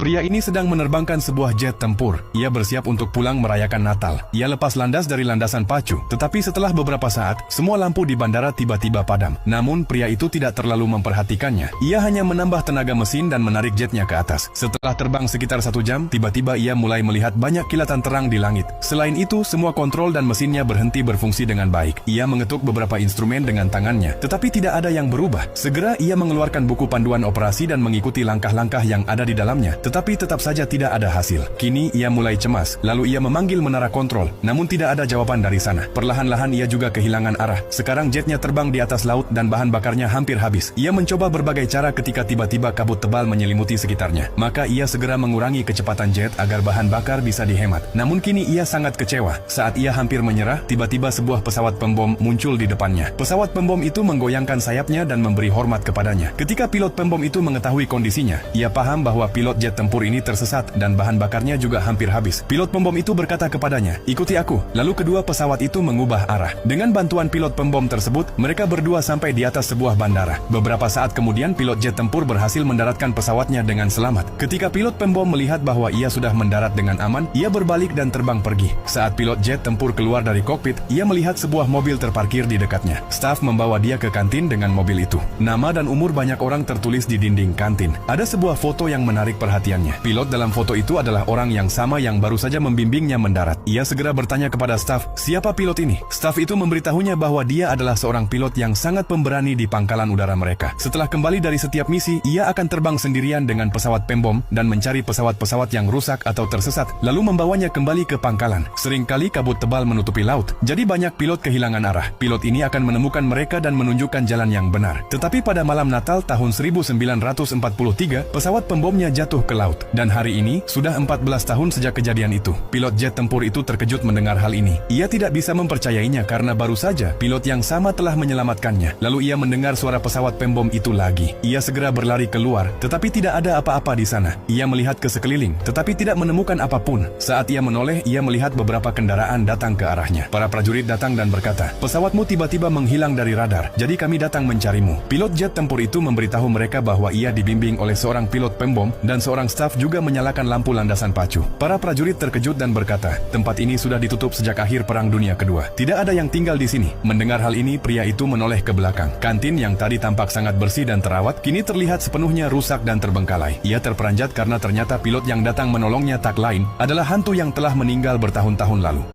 Pria ini sedang menerbangkan sebuah jet tempur. Ia bersiap untuk pulang merayakan Natal. Ia lepas landas dari landasan pacu. Tetapi setelah beberapa saat, semua lampu di bandara tiba-tiba padam. Namun pria itu tidak terlalu memperhatikannya. Ia hanya menambah tenaga mesin dan menarik jetnya ke atas. Setelah terbang sekitar 1 jam, tiba-tiba ia mulai melihat banyak kilatan terang di langit. Selain itu, semua kontrol dan mesinnya berhenti berfungsi dengan baik. Ia mengetuk beberapa instrumen dengan tangannya, tetapi tidak ada yang berubah. Segera ia mengeluarkan buku panduan operasi dan mengikuti langkah-langkah yang ada di dalamnya. Tetapi tetap saja tidak ada hasil. Kini ia mulai cemas, lalu ia memanggil menara kontrol, namun tidak ada jawaban dari sana. Perlahan-lahan ia juga kehilangan arah. Sekarang jetnya terbang di atas laut dan bahan bakarnya hampir habis. Ia mencoba berbagai cara ketika tiba-tiba kabut tebal menyelimuti sekitarnya. Maka ia segera mengurangi kecepatan jet agar bahan bakar bisa dihemat. Namun kini ia sangat kecewa. Saat ia hampir menyerah, tiba-tiba sebuah pesawat pembom muncul di depannya. Pesawat pembom itu menggoyangkan sayapnya dan memberi hormat kepadanya. Ketika pilot pembom itu mengetahui kondisinya, ia paham bahwa pilot jet tempur ini tersesat dan bahan bakarnya juga hampir habis. Pilot pembom itu berkata kepadanya, "Ikuti aku." Lalu kedua pesawat itu mengubah arah. Dengan bantuan pilot pembom tersebut, mereka berdua sampai di atas sebuah bandara. Beberapa saat kemudian, pilot jet tempur berhasil mendaratkan pesawatnya dengan selamat. Ketika pilot pembom melihat bahwa ia sudah mendarat dengan aman, ia berbalik dan terbang pergi. Saat pilot jet tempur keluar dari kokpit, ia melihat sebuah mobil terparkir di dekatnya. Staf membawa dia ke kantin dengan mobil itu. Nama dan umur banyak orang tertulis di dinding kantin. Ada sebuah foto yang menarik perhatiannya. Pilot dalam foto itu adalah orang yang sama yang baru saja membimbingnya mendarat. Ia segera bertanya kepada staf, "Siapa pilot ini?" Staf itu memberitahunya bahwa dia adalah seorang pilot yang sangat pemberani di pangkalan udara mereka. Setelah kembali dari setiap misi, ia akan terbang sendirian dengan pesawat pembom dan mencari pesawat-pesawat yang rusak atau tersesat, lalu membawanya kembali ke pangkalan. Seringkali kabut tebal menutupi laut, jadi banyak pilot kehilangan arah. Pilot ini akan menemukan mereka dan menunjukkan jalan yang benar. Tetapi pada malam Natal tahun 1943, pesawat pembomnya jatuh ke laut. Dan hari ini, sudah 14 tahun sejak kejadian itu. Pilot jet tempur itu terkejut mendengar hal ini. Ia tidak bisa mempercayainya karena baru saja pilot yang sama telah menyelamatkannya. Lalu ia mendengar suara pesawat pembom itu lagi. Ia segera berlari keluar, tetapi tidak ada apa-apa di sana. Ia melihat ke sekeliling, tetapi tidak menemukan apapun. Saat ia menoleh, ia melihat beberapa kendaraan datang ke arahnya. Para prajurit datang dan berkata, "Pesawatmu tiba-tiba menghilang dari radar, jadi kami datang mencarimu." Pilot jet tempur itu memberitahu mereka bahwa ia dibimbing oleh seorang pilot pembom dan seorang staf juga menyalakan lampu landasan pacu. Para prajurit terkejut dan berkata, "Tempat ini sudah ditutup sejak akhir Perang Dunia Kedua. Tidak ada yang tinggal di sini." Mendengar hal ini, pria itu menoleh ke belakang. Kantin yang tadi tampak sangat bersih dan terawat, kini terlihat sepenuhnya rusak dan terbengkalai. Ia terperanjat karena ternyata pilot yang datang menolongnya tak lain adalah hantu yang telah meninggal bertahun-tahun lalu.